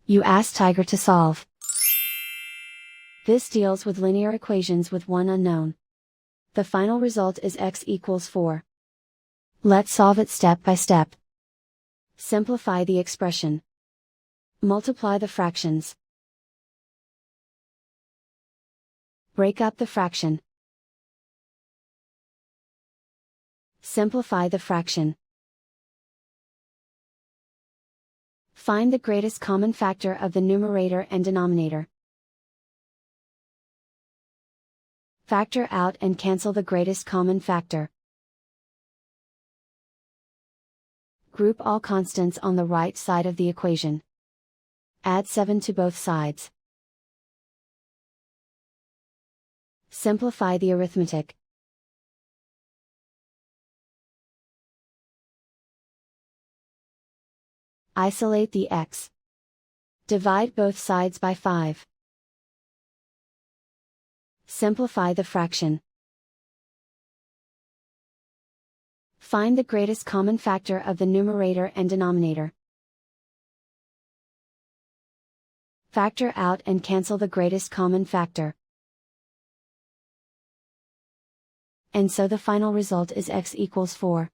You ask Tiger to solve. This deals with linear equations with one unknown. The final result is x equals 4. Let's solve it step by step. Simplify the expression. Multiply the fractions. Break up the fraction. Simplify the fraction. Find the greatest common factor of the numerator and denominator. Factor out and cancel the greatest common factor. Group all constants on the right side of the equation. Add 7 to both sides. Simplify the arithmetic. Isolate the x. Divide both sides by 5. Simplify the fraction. Find the greatest common factor of the numerator and denominator. Factor out and cancel the greatest common factor. And so the final result is x equals 4.